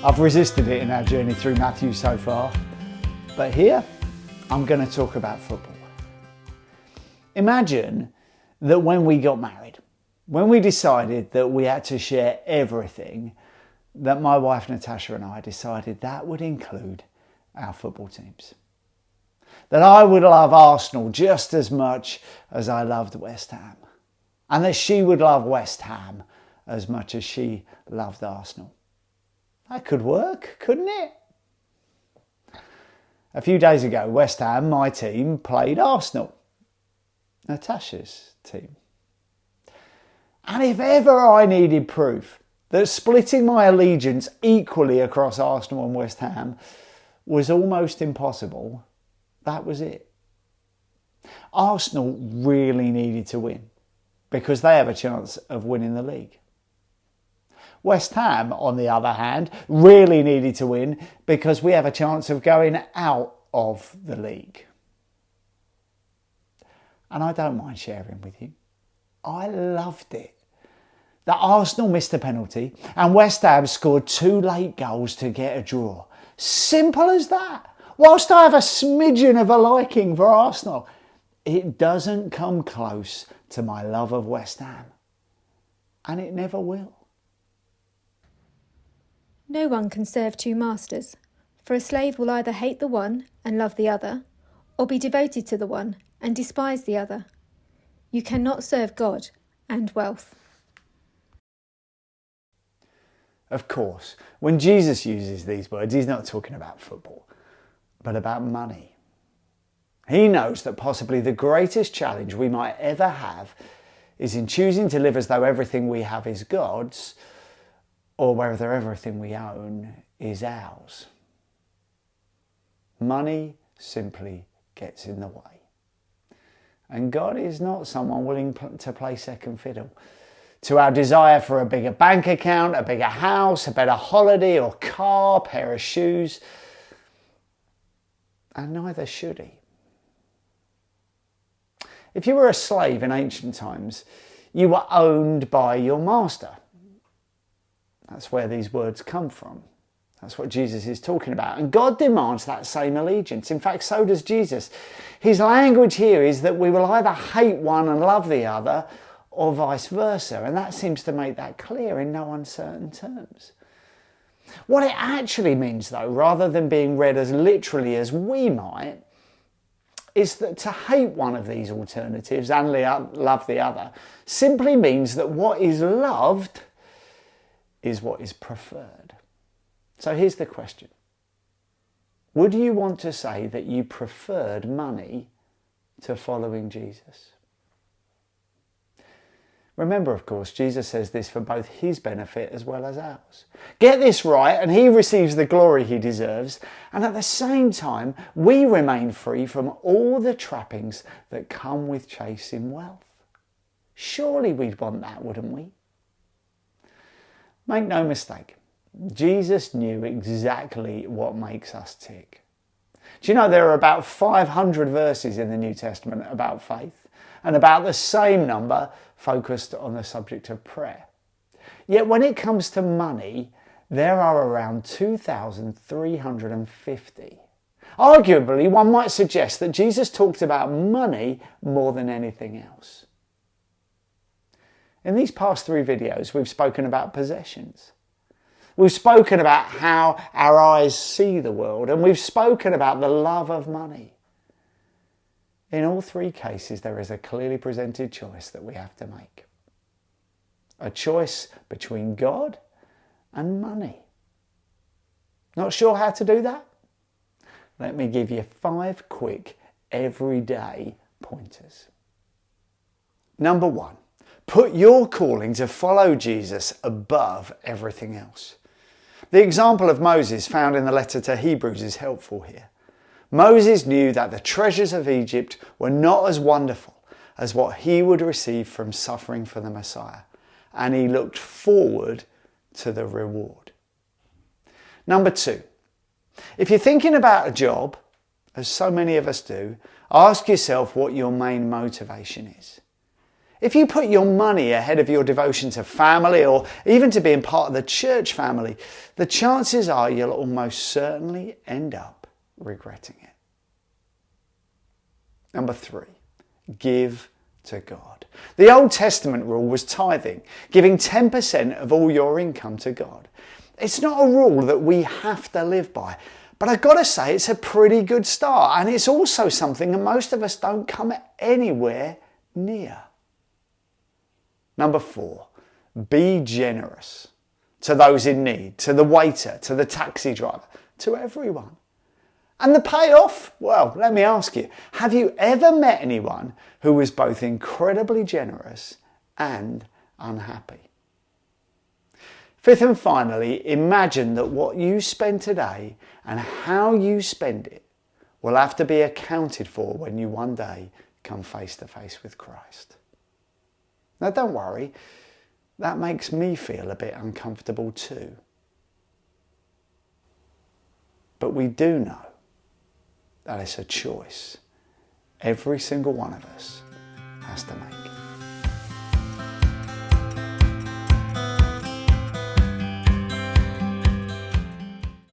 I've resisted it in our journey through Matthew so far, but here I'm going to talk about football. Imagine that when we got married, when we decided that we had to share everything, that my wife Natasha and I decided that would include our football teams. That I would love Arsenal just as much as I loved West Ham, and that she would love West Ham as much as she loved Arsenal. That could work, couldn't it? A few days ago, West Ham, my team, played Arsenal, Natasha's team. And if ever I needed proof that splitting my allegiance equally across Arsenal and West Ham was almost impossible, that was it. Arsenal really needed to win because they have a chance of winning the league. West Ham, on the other hand, really needed to win because we have a chance of going out of the league. And I don't mind sharing with you, I loved it that Arsenal missed a penalty and West Ham scored 2 late goals to get a draw. Simple as that. Whilst I have a smidgen of a liking for Arsenal, it doesn't come close to my love of West Ham. And it never will. No one can serve 2 masters, for a slave will either hate the one and love the other, or be devoted to the one and despise the other. You cannot serve God and wealth. Of course, when Jesus uses these words, he's not talking about football, but about money. He knows that possibly the greatest challenge we might ever have is in choosing to live as though everything we have is God's, or whether everything we own is ours. Money simply gets in the way. And God is not someone willing to play second fiddle to our desire for a bigger bank account, a bigger house, a better holiday or car, pair of shoes. And neither should he. If you were a slave in ancient times, you were owned by your master. That's where these words come from. That's what Jesus is talking about. And God demands that same allegiance. In fact, so does Jesus. His language here is that we will either hate one and love the other, or vice versa. And that seems to make that clear in no uncertain terms. What it actually means, though, rather than being read as literally as we might, is that to hate one of these alternatives and love the other simply means that what is loved is what is preferred. So here's the question. Would you want to say that you preferred money to following Jesus? Remember, of course, Jesus says this for both his benefit as well as ours. Get this right and he receives the glory he deserves, and at the same time we remain free from all the trappings that come with chasing wealth. Surely we'd want that, wouldn't we? Make no mistake, Jesus knew exactly what makes us tick. Do you know there are about 500 verses in the New Testament about faith, and about the same number focused on the subject of prayer? Yet when it comes to money, there are around 2,350. Arguably, one might suggest that Jesus talked about money more than anything else. In these past 3 videos, we've spoken about possessions. We've spoken about how our eyes see the world, and we've spoken about the love of money. In all 3 cases, there is a clearly presented choice that we have to make. A choice between God and money. Not sure how to do that? Let me give you 5 quick, everyday pointers. Number 1. Put your calling to follow Jesus above everything else. The example of Moses found in the letter to Hebrews is helpful here. Moses knew that the treasures of Egypt were not as wonderful as what he would receive from suffering for the Messiah, and he looked forward to the reward. Number 2, if you're thinking about a job, as so many of us do, ask yourself what your main motivation is. If you put your money ahead of your devotion to family or even to being part of the church family, the chances are you'll almost certainly end up regretting it. Number 3, give to God. The Old Testament rule was tithing, giving 10% of all your income to God. It's not a rule that we have to live by, but I've got to say it's a pretty good start, and it's also something that most of us don't come anywhere near. Number 4, be generous to those in need, to the waiter, to the taxi driver, to everyone. And the payoff? Well, let me ask you, have you ever met anyone who was both incredibly generous and unhappy? 5th and finally, imagine that what you spend today and how you spend it will have to be accounted for when you one day come face to face with Christ. Now don't worry, that makes me feel a bit uncomfortable too. But we do know that it's a choice every single one of us has to make.